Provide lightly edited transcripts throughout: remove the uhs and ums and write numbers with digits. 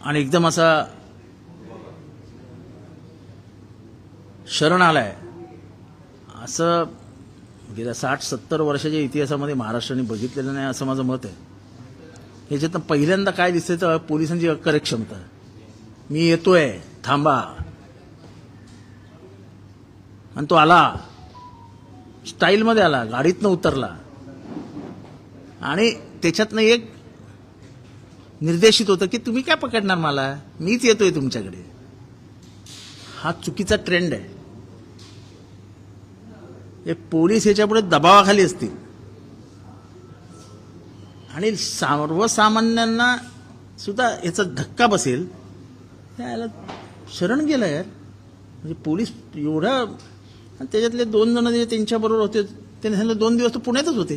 आणि एकदम असा शरण आलाय असं गेल्या 60-70 वर्षाच्या इतिहासामध्ये महाराष्ट्राने बघितलेलं नाही असं माझं मत आहे. ह्याच्यातनं पहिल्यांदा काय दिसतंय तर पोलिसांची अकार्यक्षमता. मी येतोय थांबा, आणि तो आला, स्टाईलमध्ये आला, गाडीतनं उतरला आणि त्याच्यातनं एक निर्देशित होतं की तुम्ही काय पकडणार मला, मीच येतोय तुमच्याकडे. हा चुकीचा ट्रेंड आहे. हे पोलीस ह्याच्यापुढे दबावाखाली असतील आणि सर्वसामान्यांना सुद्धा याचा धक्का बसेल. त्याला शरण गेलं यार. म्हणजे पोलीस एवढा, आणि त्याच्यातले 2 जण जे त्यांच्याबरोबर होते त्यांनी सांगितलं 2 दिवस तर पुण्यातच होते.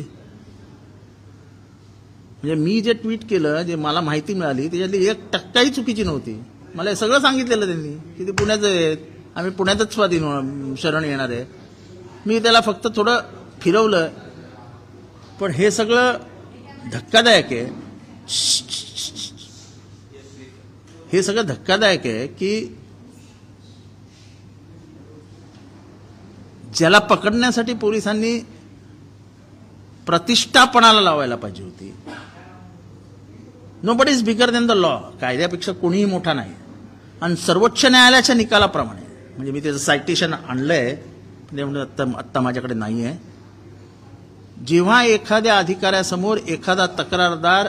म्हणजे मी जे ट्विट केलं, जे मला माहिती मिळाली त्याच्यातली 1% चुकीची नव्हती. मला हे सगळं सांगितलेलं त्यांनी की ते पुण्याचं आहेत, आम्ही पुण्यातच स्वाधीन शरण येणार आहे. मी त्याला फक्त थोडं फिरवलं. पण हे सगळं धक्कादायक आहे. हे सगळं धक्कादायक आहे की ज्याला पकडण्यासाठी पोलिसांनी प्रतिष्ठापणाला लावायला पाहिजे होती. Nobody is bigger than the law. कायद्यापेक्षा कोणीही मोठा नाही. आणि सर्वोच्च न्यायालयाच्या निकालाप्रमाणे, म्हणजे मी त्याचं सायटेशन आणलंय, आत्ता माझ्याकडे नाही आहे. जेव्हा एखाद्या अधिकाऱ्यासमोर एखादा तक्रारदार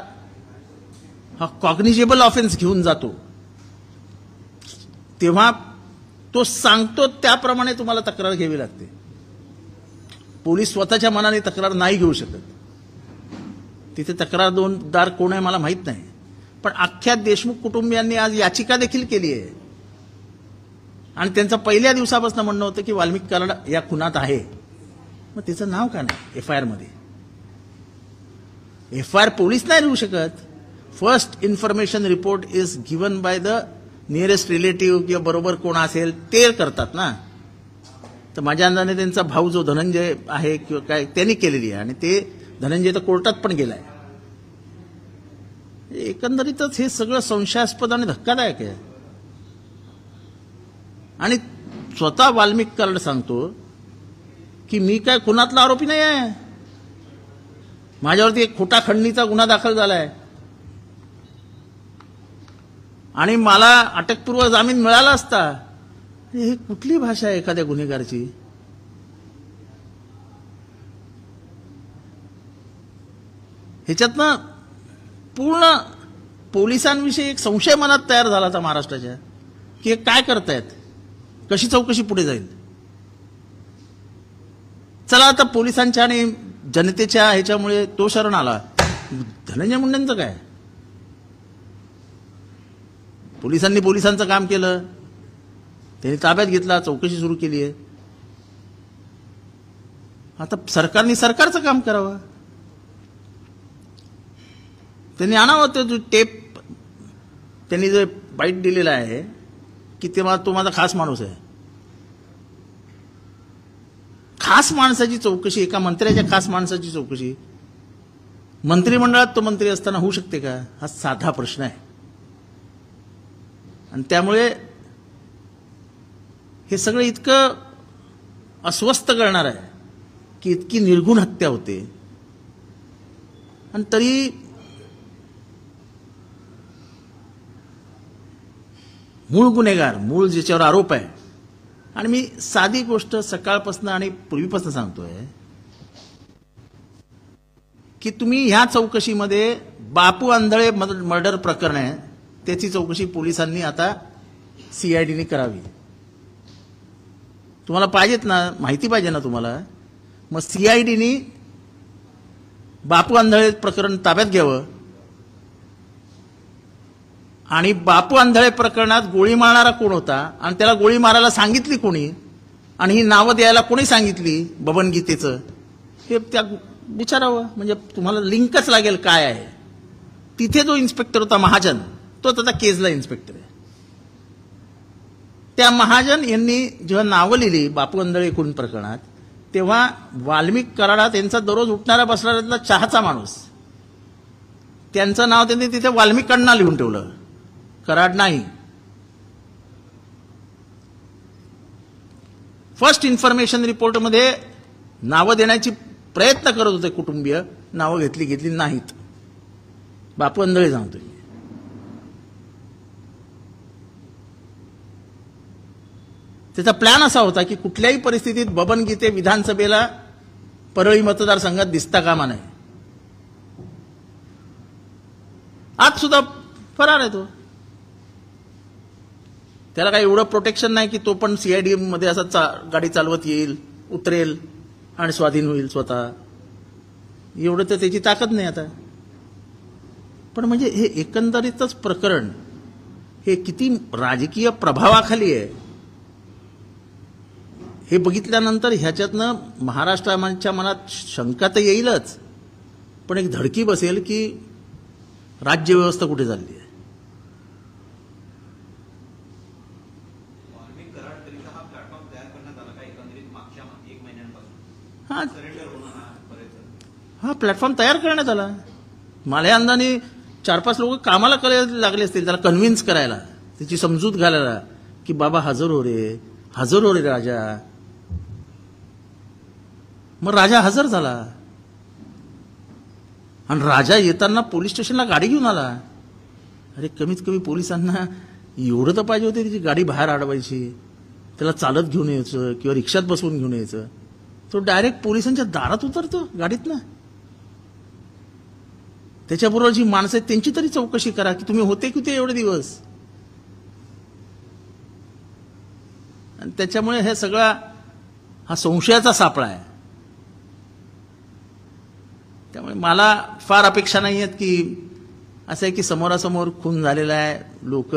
हा कॉग्निजेबल ऑफेन्स घेऊन जातो तेव्हा तो सांगतो त्याप्रमाणे तुम्हाला तक्रार घ्यावी लागते. पोलीस स्वतःच्या मनाने तक्रार नाही घेऊ शकत. तिथे तक्रारदार कोण आहे मला माहित नाही. पण अख्ख्या देशमुख कुटुंबियांनी आज याचिका देखील केली आहे आणि त्यांचं पहिल्या दिवसापासून म्हणणं होतं की वाल्मिकी कराड या खुनात आहे. मग त्याचं नाव का नाही FIR मध्ये? FIR पोलीस नाही लिहू शकत. First information report is given by the nearest relative किंवा बरोबर कोण असेल ते करतात ना. तर माझ्या अंदाने त्यांचा भाऊ जो धनंजय आहे किंवा काय त्यांनी केलेली आहे आणि ते धनंजय तर कोर्टात पण गेलाय. एकंदरीतच हे सगळं संशयास्पद आणि धक्कादायक आहे. आणि स्वतः वाल्मिकी कराड सांगतो की मी काय खुनातला आरोपी नाही आहे. माझ्यावरती एक खोटा खंडणीचा गुन्हा दाखल झालाय आणि मला अटकपूर्व जामीन मिळाला असता. ही कुठली भाषा आहे एखाद्या गुन्हेगाराची? ह्याच्यातनं पूर्ण पोलिसांविषयी एक संशय मनात तयार झाला होता महाराष्ट्राच्या की हे काय करतायत, कशी चौकशी पुढे जाईल. चला आता पोलिसांच्या आणि जनतेच्या ह्याच्यामुळे तो शरण आला. धनंजय मुंडेंचं काय? पोलिसांनी पोलिसांचं काम केलं, त्यांनी ताब्यात घेतला, चौकशी सुरू केली आहे. आता सरकारने सरकारचं काम करावं. त्यांनी आणावं ते जो टेप त्यांनी जो बाईट दिलेला आहे की तो माझा खास माणूस आहे. खास माणसाची चौकशी, एका मंत्र्याच्या खास माणसाची चौकशी मंत्रिमंडळात तो मंत्री असताना होऊ शकते का? हा साधा प्रश्न आहे. आणि त्यामुळे हे सगळं इतकं अस्वस्थ करणार आहे की इतकी निर्घुण हत्या होते आणि तरी मूळ गुन्हेगार, मूळ ज्याच्यावर आरोप आहे. आणि मी साधी गोष्ट सकाळपासून आणि पूर्वीपासून सांगतोय की तुम्ही ह्या चौकशीमध्ये बापू आंधळे मर्डर प्रकरण आहे त्याची चौकशी पोलिसांनी आता CIDने करावी. तुम्हाला पाहिजेत ना, माहिती पाहिजे ना तुम्हाला. मग CIDने बापू आंधळे प्रकरण ताब्यात घ्यावं आणि बापू आंधळे प्रकरणात गोळी मारणारा कोण होता आणि त्याला गोळी मारायला सांगितली कोणी आणि ही नावं द्यायला कोणी सांगितली बबन गीतेचं हे त्या विचारावं. म्हणजे तुम्हाला लिंकच लागेल काय आहे. तिथे जो इन्स्पेक्टर होता महाजन, तो आता केजला इन्स्पेक्टर आहे. त्या महाजन यांनी जेव्हा नावं लिहिली बापू आंधळे खून प्रकरणात तेव्हा वाल्मिकी कराड यांचा दररोज उठणारा बसणाऱ्यातला चहाचा माणूस, त्यांचं नाव त्यांनी तिथे वाल्मिकांना लिहून ठेवलं. कराड नाही. फर्स्ट इन्फॉर्मेशन रिपोर्टमध्ये नावं देण्याची प्रयत्न करत होते कुटुंबीय, नावं घेतली नाहीत. बापू अंधळे सांगतोय. त्याचा प्लॅन असा होता की कुठल्याही परिस्थितीत बबन गीते विधानसभेला परळी मतदारसंघात दिसता कामा नये. आज सुद्धा फरार आहे तो. त्याला काही एवढं प्रोटेक्शन नाही की तो पण सीआयडी मध्ये असा गाडी चालवत येईल, उतरेल आणि स्वाधीन होईल स्वतः. एवढं तर त्याची ताकद नाही आता. पण म्हणजे हे एकंदरीतच प्रकरण हे किती राजकीय प्रभावाखाली आहे हे बघितल्यानंतर ह्याच्यातनं महाराष्ट्राच्या मनात शंका तर येईलच, पण एक धडकी बसेल की राज्यव्यवस्था कुठे चालली आहे. हा प्लॅटफॉर्म तयार करण्यात आला. माझ्या अंदाने 4-5 लोक कामाला करायला लागले असतील त्याला कन्व्हिन्स करायला, त्याची समजूत घालायला की बाबा हजर हो रे राजा. मग राजा हजर झाला आणि राजा येताना पोलीस स्टेशनला गाडी घेऊन आला. अरे कमीत कमी पोलिसांना एवढं तर पाहिजे होते त्याची गाडी बाहेर अडवायची, त्याला चालत घेऊन यायचं किंवा रिक्षात बसवून घेऊन यायचं. तो डायरेक्ट पोलिसांच्या दारात उतरतो गाडीतनं. त्याच्याबरोबर जी माणसं आहेत त्यांची तरी चौकशी करा की तुम्ही होते कुठे एवढे दिवस. आणि त्याच्यामुळे हे सगळा हा संशयाचा सापळा आहे. त्यामुळे मला फार अपेक्षा नाही आहेत की असं आहे की समोरासमोर खून झालेला आहे, लोक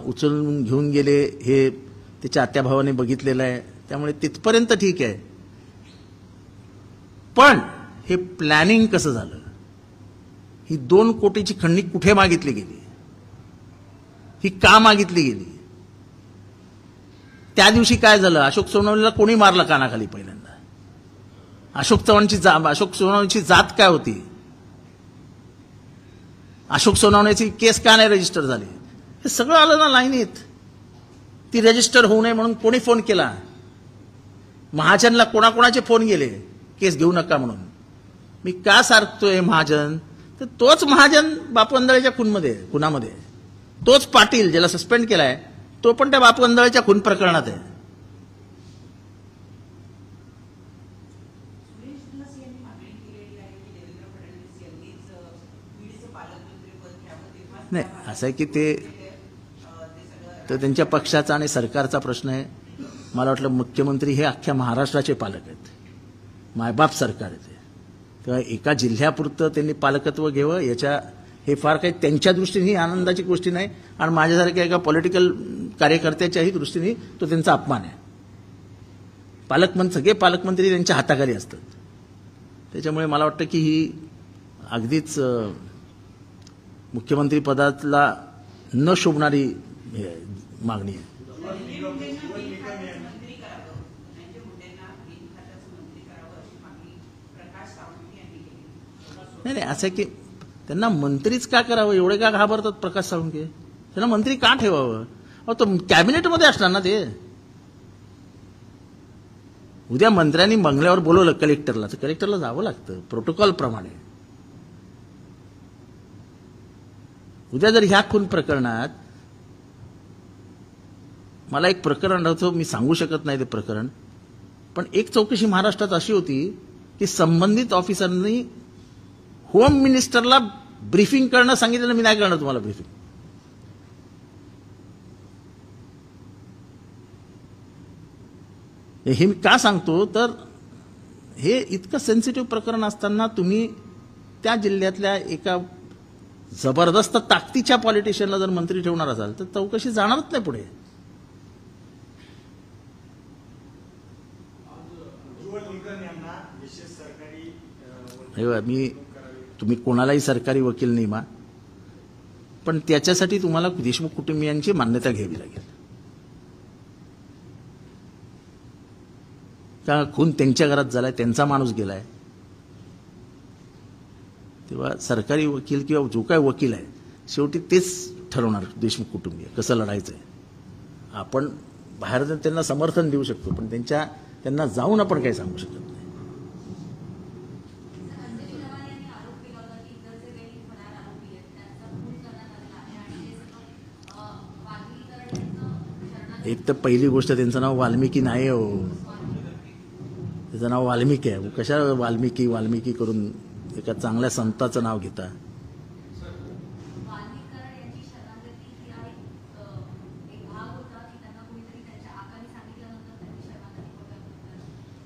उचलून घेऊन गेले हे त्याच्या आत्याभावाने बघितलेलं आहे, त्यामुळे तिथपर्यंत ठीक आहे. पण हे प्लॅनिंग कसं झालं, ही 2 कोटीची खंडणी कुठे मागितली गेली, ही का मागितली गेली, त्या दिवशी काय झालं, अशोक सोनवणेला कोणी मारलं कानाखाली पहिल्यांदा, अशोक सोनवणेची जात काय होती, अशोक सोनवणेची केस का नाही रजिस्टर झाली, हे सगळं आलं ना लाईनीत. ती रजिस्टर होऊ नये म्हणून कोणी फोन केला, महाजनला कोणाकोणाचे फोन गेले केस घेऊ नका म्हणून. मी का सारखतोय महाजन, तर तोच महाजन बापू अंधळेच्या खुनामध्ये, तोच पाटील ज्याला सस्पेंड केलाय तो पण त्या बापू अंधळेच्या खून प्रकरणात आहे. नाही असं आहे की ते तर त्यांच्या पक्षाचा आणि सरकारचा प्रश्न आहे. मला वाटलं मुख्यमंत्री हे अख्ख्या महाराष्ट्राचे पालक आहेत, मायबाप सरकार आहे ते. तेव्हा एका जिल्ह्यापुरतं त्यांनी पालकत्व घ्यावं याच्या हे फार काही त्यांच्या दृष्टीने ही आनंदाची गोष्टी नाही आणि माझ्यासारख्या एका पॉलिटिकल कार्यकर्त्याच्याही दृष्टीने तो त्यांचा अपमान आहे. सगळे पालकमंत्री त्यांच्या हाताखाली असतात. त्याच्यामुळे मला वाटतं की ही अगदीच मुख्यमंत्री पदाला न शोभणारी मागणी आहे. नाही असं आहे की त्यांना मंत्रीच का करावं, एवढे का घाबरतात प्रकाश साळुंखे, त्यांना मंत्री का ठेवावं. अहो तो कॅबिनेटमध्ये असणार ना ते. उद्या मंत्र्यांनी बंगल्यावर बोलवलं कलेक्टरला तर कलेक्टरला जावं लागतं प्रोटोकॉल प्रमाणे. उद्या जर ह्या खून प्रकरणात मला एक प्रकरण आठवतं, मी सांगू शकत नाही ते प्रकरण, पण एक चौकशी महाराष्ट्रात अशी होती की संबंधित ऑफिसरनी होम मिनिस्टरला ब्रीफिंग करणं सांगितलं. मी नाही करणार तुम्हाला ब्रीफिंग. हे मी का सांगतो तर हे इतकं सेन्सिटिव्ह प्रकरण असताना तुम्ही त्या जिल्ह्यातल्या एका जबरदस्त ताकदीच्या पॉलिटिशियनला जर मंत्री ठेवणार असाल तर चौकशी जाणारच नाही पुढे. मी तुम्ही कोणालाही सरकारी वकील नेमा, पण त्याच्यासाठी तुम्हाला देशमुख कुटुंबियांची मान्यता घ्यावी लागेल. का खून त्यांच्या घरात झालाय, त्यांचा माणूस गेलाय. तेव्हा सरकारी वकील किंवा जो काय वकील आहे शेवटी तेच ठरवणार देशमुख कुटुंबीय कसं लढायचं आहे. आपण बाहेर त्यांना समर्थन देऊ शकतो, पण त्यांना जाऊन आपण काही सांगू शकत नाही. एक तर पहिली गोष्ट त्यांचं नाव वाल्मिकी नाही हो, त्याचं नाव वाल्मिकी आहे. कशा वाल्मिकी करून एका चांगल्या संताचं नाव घेता.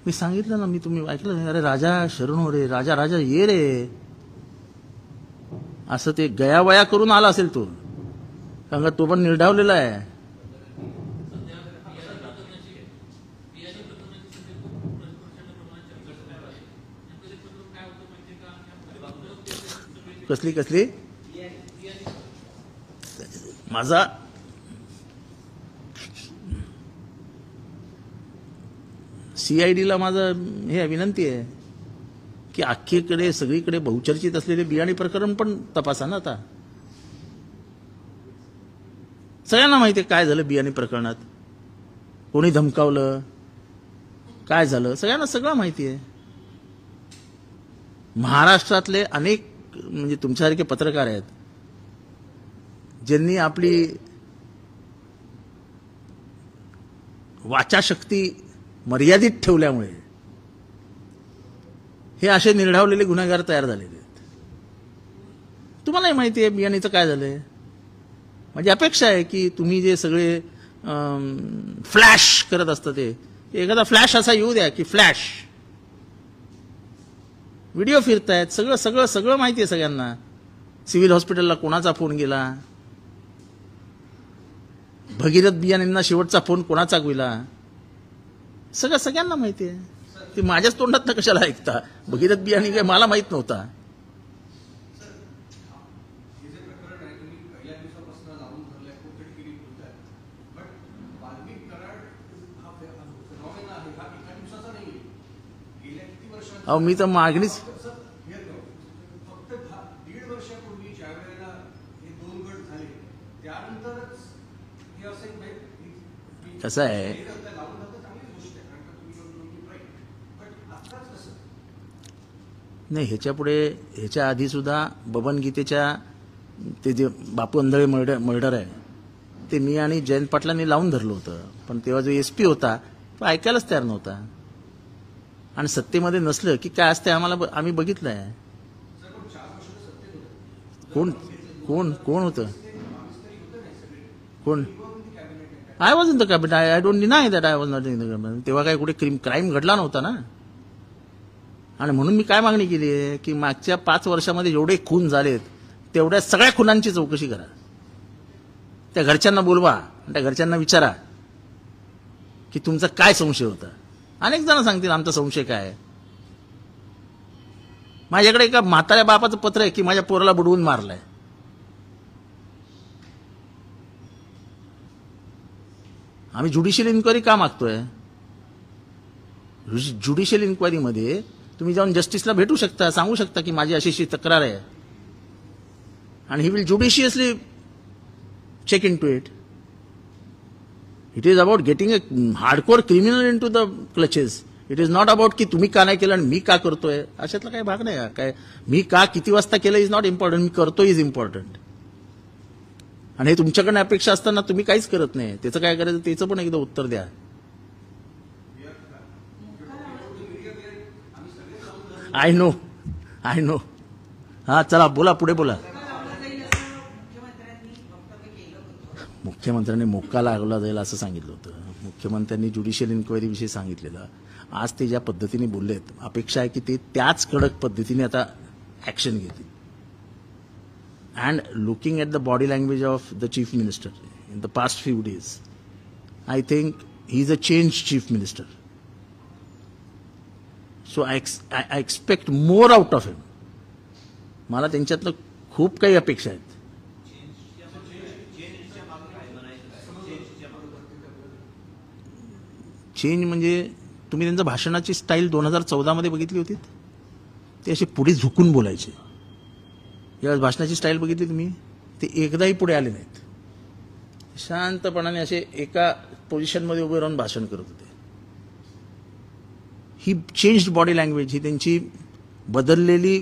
मी सांगितलं ना, तुम्ही ऐकलं, अरे राजा शरण हो रे, राजा राजा ये रे, असं ते गयावया करून आला असेल तो, कारण का तो पण निर्ढावलेला आहे. कसली माझा CIDला माझं हे विनंती आहे की अख्खीकडे सगळीकडे बहुचर्चित असलेले बियाणे प्रकरण पण तपासा ना. आता सगळ्यांना माहिती आहे काय झालं बियाणे प्रकरणात, कोणी धमकावलं, काय झालं, सगळ्यांना सगळं माहिती आहे. महाराष्ट्रातले अनेक म्हणजे तुमच्यासारखे पत्रकार आहेत ज्यांनी आपली वाचाशक्ती मर्यादित ठेवल्यामुळे हे असे निर्ढावलेले गुन्हेगार तयार झालेले आहेत. तुम्हालाही माहिती आहे बियाणीचं काय झालंय. माझी अपेक्षा आहे की तुम्ही जे सगळे फ्लॅश करत असता ते एखादा फ्लॅश असा येऊ द्या की फ्लॅश व्हिडिओ फिरतायत, सगळं माहिती आहे सगळ्यांना. सिव्हिल हॉस्पिटलला कोणाचा फोन गेला, भगीरथ बियाणींना शेवटचा फोन कोणाचा गेला, सगळ्यांना माहिती आहे. ते माझ्याच तोंडात कशाला ऐकता. भगीरथ बियाणी काय मला माहित नव्हता. अहो मी तर मागणीच कसं आहे, नाही ह्याच्या आधी सुद्धा बबन गीतेच्या ते जे बापू अंधळे मर्डर आहे ते मी आणि जयंत पाटलांनी लावून धरलं होतं, पण तेव्हा जो SP होता तो ऐकायलाच तयार नव्हता. आणि सत्तेमध्ये नसलं की काय असते आम्ही बघितलंय. कोण होतं, कोण? I was in the cabinet. I don't deny that I was not in the cabinet. तेव्हा काय कुठे क्राईम घडला नव्हता ना. आणि म्हणून मी काय मागणी केली आहे की मागच्या 5 वर्षामध्ये जेवढे खून झालेत तेवढ्या सगळ्या खुनांची चौकशी करा. त्या घरच्यांना बोलवा, त्या घरच्यांना विचारा की तुमचा काय संशय होता. अनेक जण सांगतील आमचा संशय काय आहे. माझ्याकडे एका म्हाताऱ्या बापाचं पत्र आहे की माझ्या पोराला बुडवून मारलंय. आम्ही ज्युडिशियल इन्क्वायरी का मागतोय. ज्युडिशियल इन्क्वायरीमध्ये तुम्ही जाऊन जस्टिसला भेटू शकता, सांगू शकता की माझी अशी तक्रार आहे, आणि he will ज्युडिशियसली check into it. It is about getting a hardcore criminal into the clutches. It is not about की तुम्ही का नाही केलं आणि मी का करतोय. अशातला काही भाग नाही. काय मी का किती वाजता केलं इज नॉट इम्पॉर्टंट, मी करतोय इज इम्पॉर्टंट. आणि हे तुमच्याकडनं अपेक्षा असताना तुम्ही काहीच करत नाही. त्याचं काय करायचं त्याचं पण एकदा उत्तर द्या. I know. हा चला बोला, पुढे बोला. मुख्यमंत्र्यांनी मोक्का लागला जाईल असं सांगितलं होतं. मुख्यमंत्र्यांनी ज्युडिशियल इन्क्वायरी विषयी सांगितलेलं. आज ते ज्या पद्धतीने बोललेत, अपेक्षा आहे की ते त्याच कडक पद्धतीने आता ऍक्शन घेतील. And looking at the body language of the chief minister in the past few days, I think he is a change chief minister. So I expect more out of हिम. मला त्यांच्यातलं खूप काही अपेक्षा आहेत. चेंज म्हणजे तुम्ही त्यांच्या भाषणाची स्टाईल 2014 मध्ये बघितली होती. ते असे पुढे झुकून बोलायचे. यावेळेस भाषणाची स्टाईल बघितली तुम्ही, ते एकदाही पुढे आले नाहीत. शांतपणाने असे एका पोझिशनमध्ये उभे राहून भाषण करत होते. ही चेंज्ड बॉडी लँग्वेज, ही त्यांची बदललेली,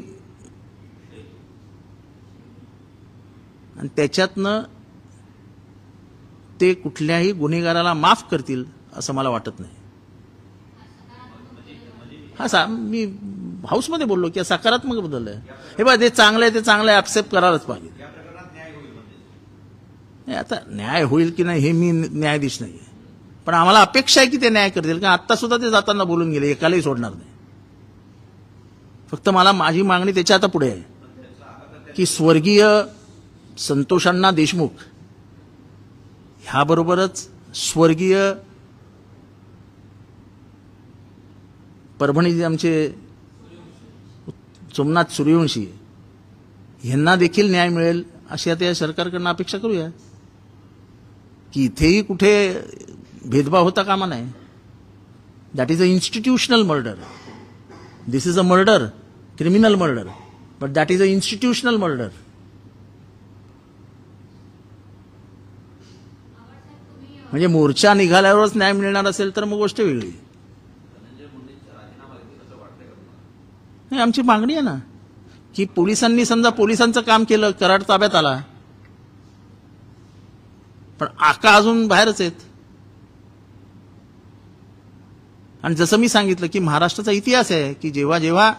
आणि त्याच्यातनं ते कुठल्याही गुन्हेगाराला माफ करतील असं मला वाटत नाही. मी हाऊसमध्ये बोललो की सकारात्मक बदल आहे. हे बघा, जे चांगलं आहे ते चांगलं आहे, ऍक्सेप्ट करायलाच पाहिजे. नाही, आता न्याय होईल की नाही हे मी न्यायाधीश नाही आहे, पण आम्हाला अपेक्षा आहे की ते न्याय करतील. कारण आत्ता सुद्धा ते जाताना बोलून गेले, एकालाही सोडणार नाही. फक्त मला माझी मागणी त्याच्या आता पुढे आहे की स्वर्गीय संतोषाण्णा देशमुख ह्याबरोबरच स्वर्गीय परभणीचे आमचे सोमनाथ सूर्यवंशी यांना देखील न्याय मिळेल अशी आता या सरकारकडनं अपेक्षा करूया. की इथेही कुठे भेदभाव होता कामा नाही. That is a institutional murder. This is a murder, criminal murder, but that is a institutional murder. म्हणजे मोर्चा निघाल्यावरच न्याय मिळणार असेल तर मग गोष्ट वेगळी. नाही, आमची मागणी आहे ना की पोलिसांनी समजा पोलिसांचं काम केलं, कराड ताब्यात आला, पण आका अजून बाहेरच आहेत. आणि जसं मी सांगितलं की महाराष्ट्राचा इतिहास आहे की जेव्हा जेव्हा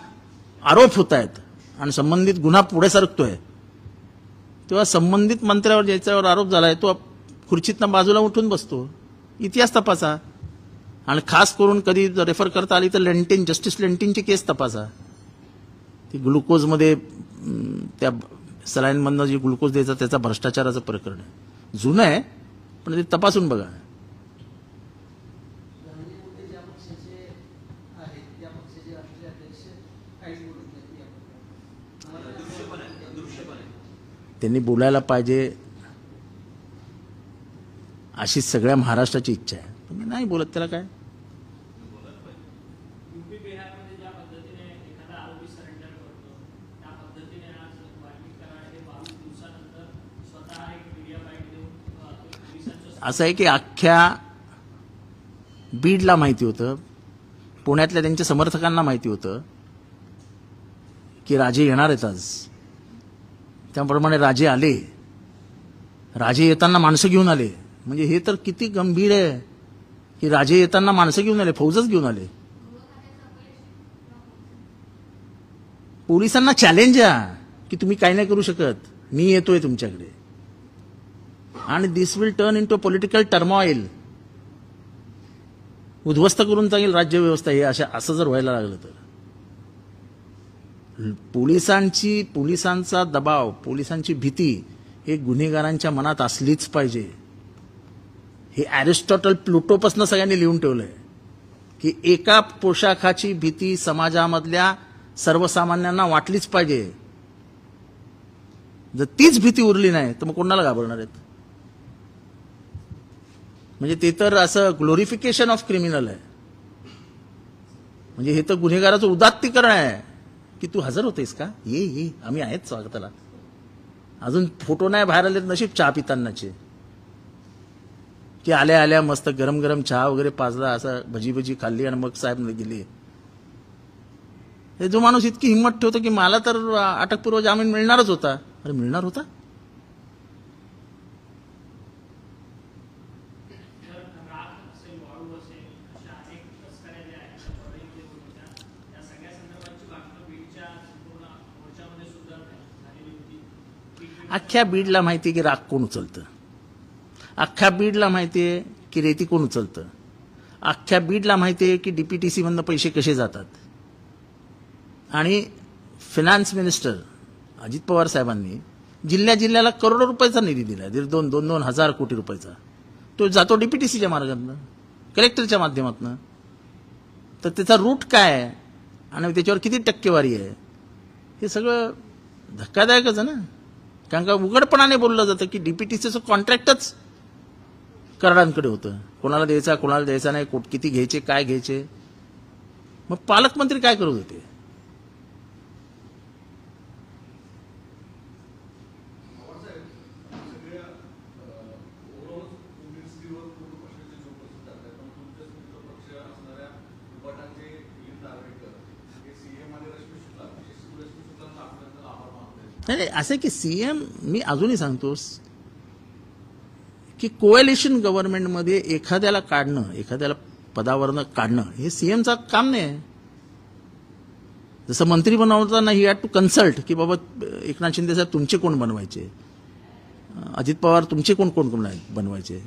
आरोप होत आहेत आणि संबंधित गुन्हा पुढे सरकतोय तेव्हा संबंधित मंत्र्यावर ज्याच्यावर आरोप झालाय तो खुर्चीतनं बाजूला उठून बसतो. इतिहास तपासा. आणि खास करून कधी रेफर करता आली तर लेंटिन, जस्टिस लेंटिनची केस तपासा. ती ग्लुकोजमध्ये त्या सलाईनमधनं जी ग्लुकोज द्यायचा त्याचा भ्रष्टाचाराचं प्रकरण आहे. जुनं आहे पण ते तपासून बघा. त्यांनी बोलायला पाहिजे अशी सगळ्या महाराष्ट्राची इच्छा आहे, पण नाही बोलत. त्याला काय, असं आहे की अख्ख्या बीडला माहिती होतं, पुण्यातल्या त्यांच्या समर्थकांना माहिती होतं की राजे येणार आहेत आज. त्याप्रमाणे राजे आले. राजे येताना माणसं घेऊन आले. म्हणजे हे तर किती गंभीर आहे की राजे येताना माणसं घेऊन आले, फौजच घेऊन आले. पोलिसांना चॅलेंज आहे की तुम्ही काही नाही करू शकत, मी येतोय तुमच्याकडे. आणि दिस will turn in to political turmoil. उद्ध्वस्त करून जाईल राज्यव्यवस्था हे असं जर व्हायला लागलं तर. पोलिसांचा दबाव, पोलिसांची भीती हे गुन्हेगारांच्या मनात असलीच पाहिजे. हे अरिस्टॉटल, प्लुटोपासून सगळ्यांनी लिहून ठेवलंय की एका पोशाखाची भीती समाजामधल्या सर्वसामान्यांना वाटलीच पाहिजे. जर तीच भीती उरली नाही तर मग कोणाला घाबरणार आहेत. म्हणजे ते तर असं ग्लोरिफिकेशन ऑफ क्रिमिनल आहे. म्हणजे हे तर गुन्हेगाराचं उदात्तीकरण आहे की तू हजर होतेस का, ये आम्ही आहेत स्वागताला. अजून फोटो नाही बाहेर आले, नशीब चहा पितानाचे की आल्या आल्या मस्त गरम गरम चहा वगैरे पाजला, असं भजी खाल्ली आणि मग साहेब गेली. जो माणूस इतकी हिंमत ठेवतो की मला तर अटकपूर्व जामीन मिळणारच होता. अरे मिळणार होता. अख्ख्या बीडला माहिती आहे की राग कोण उचलतं. अख्ख्या बीडला माहिती आहे की रेती कोण उचलतं. अख्ख्या बीडला माहिती आहे की डीपीटीसी मधनं पैसे कसे जातात. आणि फायनान्स मिनिस्टर अजित पवार साहेबांनी जिल्ह्याला करोडो रुपयाचा निधी दिला, 2 हजार कोटी रुपयाचा. तो जातो डीपीटीसीच्या मार्गातनं, कलेक्टरच्या माध्यमातून. तर त्याचा रूट काय आहे आणि त्याच्यावर किती टक्केवारी आहे हे सगळं धक्कादायकच आहे ना. कारण का उघडपणाने बोललं जातं की डीपीटीसीचं कॉन्ट्रॅक्टच कराडांकडे होतं. कोणाला द्यायचा, कोणाला द्यायचा नाही, किती घ्यायचे, काय घ्यायचे. मग पालकमंत्री काय करत होते. नाही असं की सीएम, मी अजूनही सांगतोस की कोएलिशन गव्हर्नमेंटमध्ये एखाद्याला काढणं, एखाद्याला पदावरनं काढणं हे सीएमचा काम नाही आहे. जसं मंत्री बनवताना ही हॅड टू कन्सल्ट की बाबा एकनाथ शिंदे साहेब तुमचे कोण बनवायचे, अजित पवार तुमचे कोण कोण कोण बनवायचे,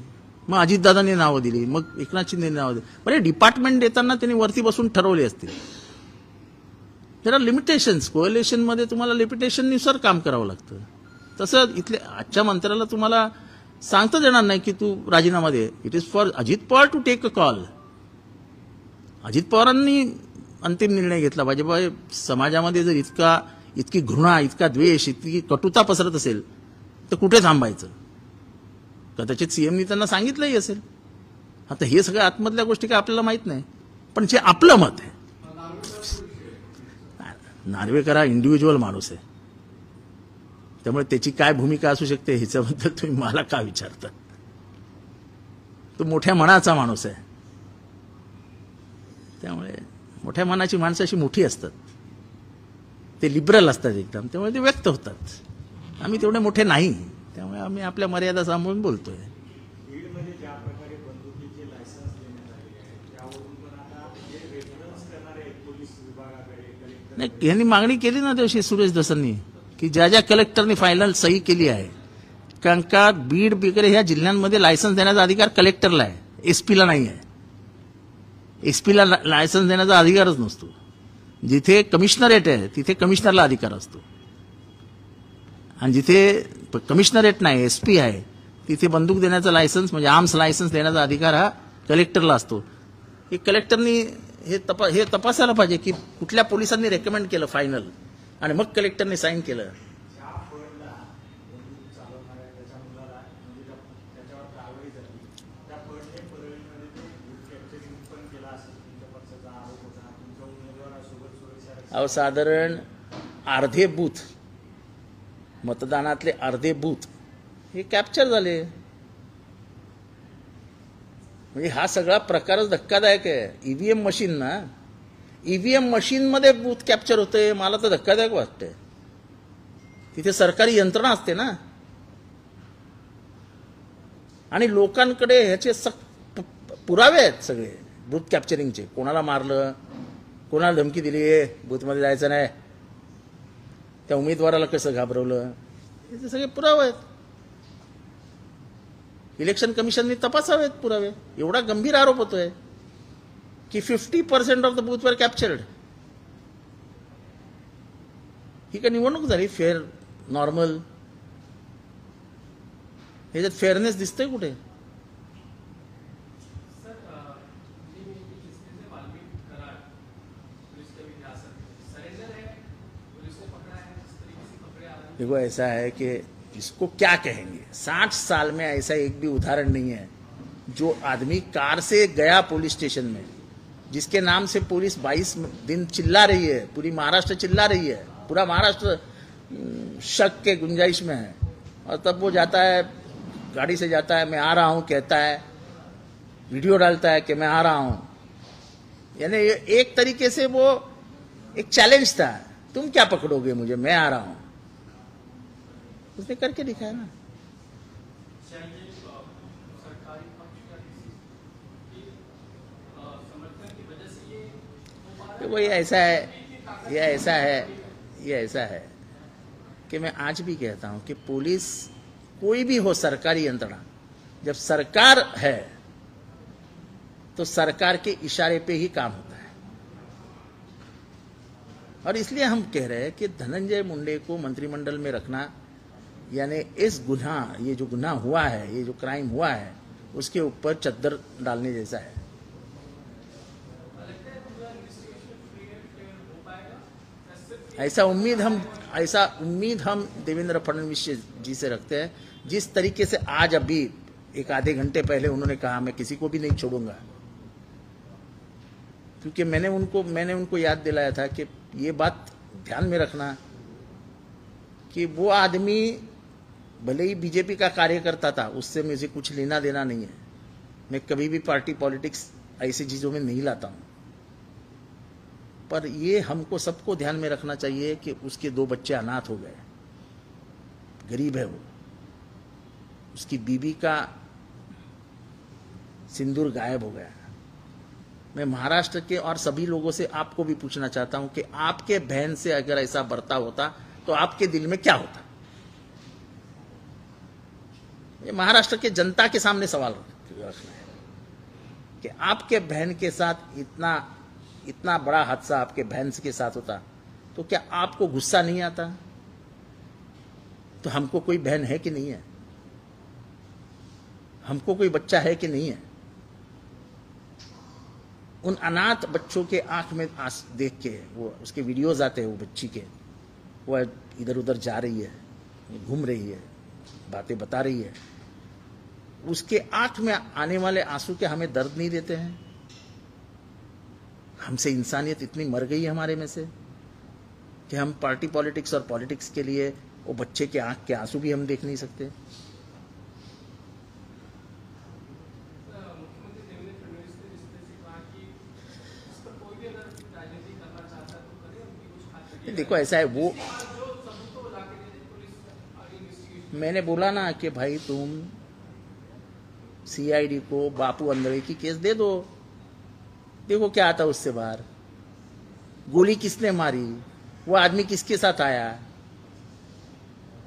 मग अजितदादांनी नावं दिली, मग एकनाथ शिंदेनी नावं दिली. बरे डिपार्टमेंट देताना त्यांनी वरती बसून ठरवले असतील. There are limitations. कोएलिशनमध्ये तुम्हाला लिमिटेशननुसार काम करावं लागतं. तसं इथले आजच्या मंत्र्याला तुम्हाला सांगता येणार नाही की तू राजीनामा दे. It is for Ajit Pawar to take a call. Ajit पवारांनी अंतिम निर्णय घेतला पाहिजे. बाबा समाजामध्ये जर इतकी घृणा, इतका द्वेष, इतकी कटुता पसरत असेल तर कुठे थांबायचं. कदाचित सीएमनी त्यांना सांगितलंही असेल. आता हे सगळ्या आतमधल्या गोष्टी काय आपल्याला माहित नाही, पण जे आपलं मत आहे, नार्वेकर हा इंडिव्हिज्युअल माणूस आहे, त्यामुळे त्याची काय भूमिका असू शकते ह्याच्याबद्दल तुम्ही मला का विचारता. तो मोठ्या मनाचा माणूस आहे. त्यामुळे मोठ्या मनाची माणसं अशी मोठी असतात, ते लिबरल असतात एकदम, त्यामुळे ते व्यक्त होतात. आम्ही तेवढे मोठे नाही, त्यामुळे आम्ही आपल्या मर्यादा सांभाळून बोलतोय. नाही, यांनी मागणी केली ना दिवशी सुरेश दसांनी की ज्या ज्या कलेक्टरनी फायनल सही केली आहे, कारण का बीड वगैरे ह्या जिल्ह्यांमध्ये लायसन्स देण्याचा अधिकार कलेक्टरला आहे, एसपीला नाही आहे. एसपीला लायसन्स देण्याचा अधिकारच नसतो. जिथे कमिशनरेट आहे तिथे कमिशनरला अधिकार असतो, आणि जिथे कमिशनरेट नाही, एसपी आहे, तिथे बंदूक देण्याचा लायसन्स म्हणजे आर्म्स लायसन्स देण्याचा अधिकार हा कलेक्टरला असतो. हे कलेक्टरनी हे तपासायला पाहिजे की कुठल्या पोलिसांनी रेकमेंड केलं फायनल, आणि मग कलेक्टरने साईन केलं. अहो साधारण अर्धे बूथ, मतदानातले अर्धे बूथ हे कॅप्चर झाले. म्हणजे हा सगळा प्रकारच धक्कादायक आहे. ईव्हीएम मशीन ना, ईव्हीएम मशीनमध्ये बूथ कॅप्चर होते, मला तर धक्कादायक वाटतंय. तिथे सरकारी यंत्रणा असते ना, आणि लोकांकडे ह्याचे पुरावे आहेत सगळे बूथ कॅप्चरिंगचे. कोणाला मारलं, कोणाला धमकी दिली, बूथमध्ये जायचं नाही, त्या उमेदवाराला कसं घाबरवलं, हे सगळे पुरावे आहेत. इलेक्शन कमिशनने तपासावेत पुरावे. एवढा गंभीर आरोप होतोय की 50% ऑफ द बूथ वर कॅप्चर्ड. ही काय निवडणूक झाली फेअर, नॉर्मल? ह्याच्यात फेअरनेस दिसतोय कुठे? देखो ऐसा है कि इसको क्या कहेंगे, 60 साल में ऐसा एक भी उदाहरण नहीं है जो आदमी कार से गया पुलिस स्टेशन में, जिसके नाम से पुलिस 22 दिन चिल्ला रही है, पूरी महाराष्ट्र चिल्ला रही है, पूरा महाराष्ट्र शक के गुंजाइश में है, और तब वो जाता है, गाड़ी से जाता है, मैं आ रहा हूं कहता है, वीडियो डालता है कि मैं आ रहा हूं. यानी एक तरीके से वो एक चैलेंज था, तुम क्या पकड़ोगे मुझे, मैं आ रहा हूं. उसने करके दिखाया ना. वो ये ऐसा है कि मैं आज भी कहता हूं कि पुलिस, कोई भी हो सरकारी यंत्रणा, जब सरकार है तो सरकार के इशारे पे ही काम होता है. और इसलिए हम कह रहे हैं कि धनंजय मुंडे को मंत्रिमंडल में रखना यानी इस गुनाह, ये जो गुनाह हुआ है, ये जो क्राइम हुआ है, उसके ऊपर चद्दर डालने जैसा है. ऐसा उम्मीद हम देवेंद्र फडणवीस जी से रखते हैं. जिस तरीके से आज अभी एक आधे घंटे पहले उन्होंने कहा मैं किसी को भी नहीं छोड़ूंगा, क्योंकि मैंने उनको याद दिलाया था कि ये बात ध्यान में रखना कि वो आदमी भले ही बीजेपी का कार्यकर्ता था, उससे मुझे कुछ लेना देना नहीं है. मैं कभी भी पार्टी पॉलिटिक्स ऐसी चीज़ों में नहीं लाता हूँ. पर ये हमको सबको ध्यान में रखना चाहिए कि उसके 2 बच्चे अनाथ हो गए. गरीब है वो, उसकी बीबी का सिंदूर गायब हो गया। मैं महाराष्ट्र के और सभी लोगों से आपको भी पूछना चाहता हूं कि आपके बहन से अगर ऐसा बर्ताव होता तो आपके दिल में क्या होता? ये महाराष्ट्र के जनता के सामने सवाल रखना है कि आपके बहन के साथ इतना बड़ा हादसा आपके बहन के साथ होता तो क्या आपको गुस्सा नहीं आता? तो हमको कोई बहन है कि नहीं है? हमको कोई बच्चा है कि नहीं है? उन अनाथ बच्चों के आंख में आंस देख के, वो उसके वीडियोस आते हैं, वो बच्ची के, वो इधर उधर जा रही है, घूम रही है, बातें बता रही है, उसके आंख में आने वाले आंसू के हमें दर्द नहीं देते हैं? हमसे इंसानियत इतनी मर गई है हमारे में से कि हम पार्टी पॉलिटिक्स और पॉलिटिक्स के लिए वो बच्चे के आंख के आंसू भी हम देख नहीं सकते। देखो ऐसा है, वो मैंने बोला ना कि भाई तुम सीआईडी को बापू अंदरे की केस दे दो, देखो क्या आता उससे बाहर। गोली किसने मारी, वो आदमी किसके साथ आया,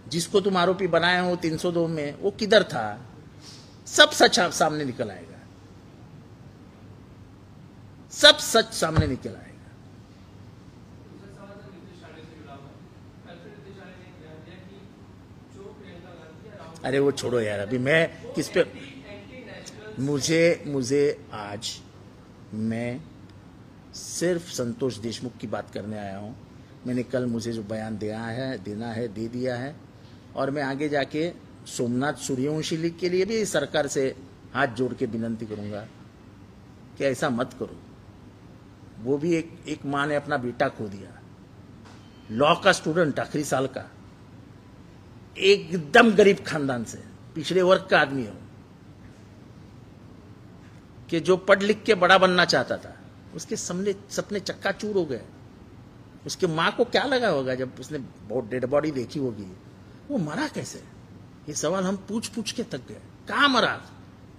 जिसको तुम आरोपी बनाए हो 302 में, वो किधर था, सब सच सामने निकल आएगा, सब सच सामने निकल आएगा। अरे वो छोड़ो यार, अभी मैं किस पे, मुझे आज मैं सिर्फ संतोष देशमुख की बात करने आया हूं। मैंने कल मुझे जो बयान देना है दे दिया है, और मैं आगे जाके सोमनाथ सूर्यवंशी लीग के लिए भी सरकार से हाथ जोड़ के विनती करूंगा कि ऐसा मत करो। वो भी एक माँ ने अपना बेटा खो दिया, लॉ का स्टूडेंट, आखिरी साल का, एकदम गरीब खानदान से, पिछड़े वर्ग का आदमी हो, कि जो पढ़ लिख के बड़ा बनना चाहता था, उसके सपने चक्काचूर हो गए। उसके माँ को क्या लगा होगा जब उसने बहुत डेड बॉडी देखी होगी, वो मरा कैसे? ये सवाल हम पूछ पूछ के थक गए। कहाँ मरा,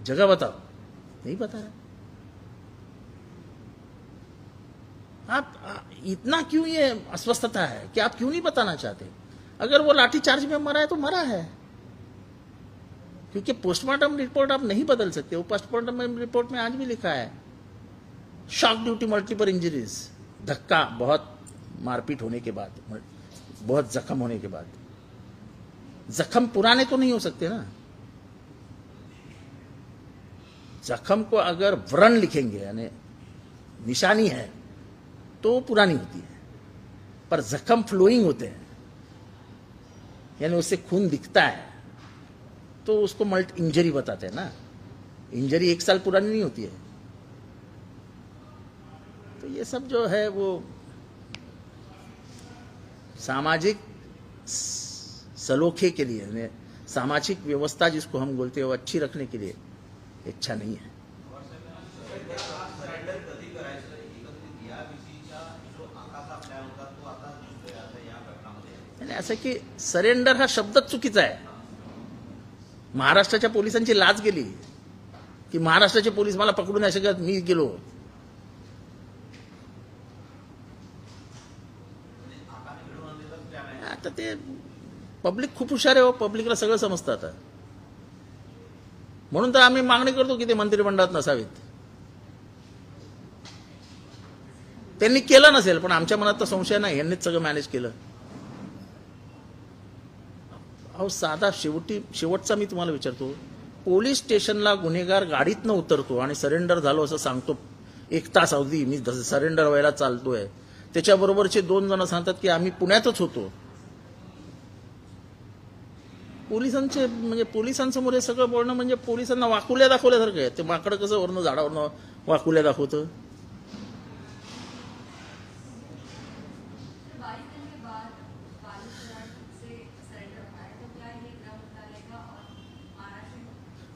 जगह बताओ, नहीं बता रहे। आप इतना क्यों ये अस्वस्थता है कि आप क्यों नहीं बताना चाहते? अगर वो लाठीचार्ज में मरा है तो मरा है, क्योंकि पोस्टमार्टम रिपोर्ट आप नहीं बदल सकते। वो पोस्टमार्टम रिपोर्ट में आज भी लिखा है shock due to multiple injuries, धक्का, बहुत मारपीट होने के बाद, बहुत जख्म होने के बाद। जख्म पुराने तो नहीं हो सकते ना, जख्म को अगर व्रण लिखेंगे यानी निशानी है तो पुरानी होती है, पर जख्म फ्लोइंग होते हैं यानी उससे खून दिखता है तो उसको मल्टी इंजरी बताते हैं ना। इंजरी 1 साल पुरानी नहीं होती है। तो ये सब जो है वो सामाजिक सलोखे के लिए, सामाजिक व्यवस्था जिसको हम बोलते हैं वो अच्छी रखने के लिए इच्छा नहीं है। असं की सरेंडर हा शब्दच चुकीचा आहे। महाराष्ट्राच्या पोलिसांची लाज गेली की महाराष्ट्राचे पोलीस मला पकडू नाही शकत, मी गेलो। आता ते पब्लिक खूप हुशार आहे हो, पब्लिकला सगळं समजतं आता। म्हणून तर आम्ही मागणी करतो की ते मंत्रिमंडळात नसावेत। त्यांनी केलं नसेल पण आमच्या मनात तर संशय नाही, यांनीच सगळं मॅनेज केलं। अहो साधा शेवटचा मी तुम्हाला विचारतो, पोलीस स्टेशनला गुन्हेगार गाडीतनं उतरतो आणि सरेंडर झालो असं सांगतो, 1 तास अवधी मी सरेंडर व्हायला चालतोय, त्याच्याबरोबरचे 2 जण सांगतात की आम्ही पुण्यातच होतो। पोलिसांचे म्हणजे पोलिसांसमोर हे सगळं बोलणं म्हणजे पोलिसांना वाकुल्या दाखवल्यासारखं आहे। ते माकडं कसं वरनं झाडावरनं वाकुल्या दाखवतं।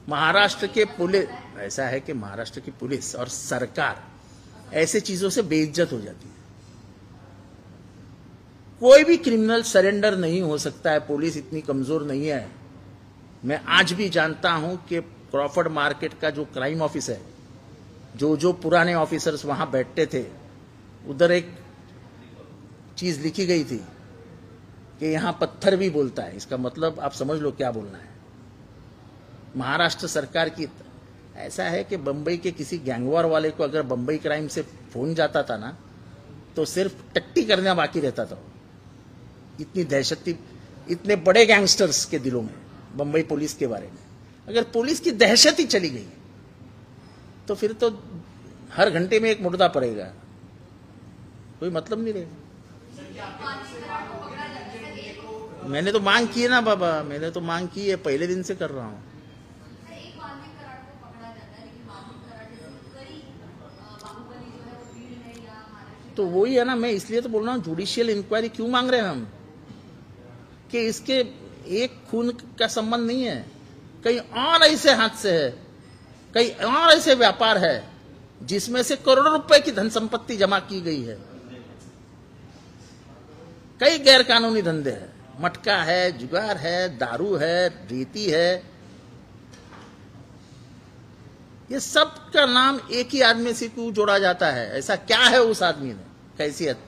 महाराष्ट्र के पुलिस, ऐसा है कि महाराष्ट्र की पुलिस और सरकार ऐसे चीजों से बेइज्जत हो जाती है। कोई भी क्रिमिनल सरेंडर नहीं हो सकता है, पुलिस इतनी कमजोर नहीं है। मैं आज भी जानता हूं कि क्रॉफर्ड मार्केट का जो क्राइम ऑफिस है, जो पुराने ऑफिसर्स वहां बैठते थे, उधर एक चीज लिखी गई थी कि यहां पत्थर भी बोलता है। इसका मतलब आप समझ लो क्या बोलना है। महाराष्ट्र सरकार की ऐसा है कि बंबई के किसी गैंगवार वाले को अगर बंबई क्राइम से फोन जाता था ना, तो सिर्फ टट्टी करना बाकी रहता था। इतनी दहशत थी इतने बड़े गैंगस्टर्स के दिलों में बंबई पुलिस के बारे में। अगर पुलिस की दहशत ही चली गई तो फिर तो हर घंटे में एक मुर्दा पड़ेगा, कोई मतलब नहीं रहेगा। मैंने तो मांग की है ना बाबा, मैंने तो मांग की है, पहले दिन से कर रहा हूं। तो वही है ना, मैं इसलिए तो बोल रहा हूं जुडिशियल इंक्वायरी क्यों मांग रहे हैं हम, कि इसके एक खून का संबंध नहीं है, कहीं और ऐसे हादसे है, कहीं और ऐसे व्यापार है जिसमें से करोड़ों रुपए की धन संपत्ति जमा की गई है। कई गैर कानूनी धंधे हैं, मटका है, जुगार है, दारू है, रेती है। ये सब का नाम एक ही आदमी से क्यों जोड़ा जाता है? ऐसा क्या है उस आदमी ने, कैसी हत्या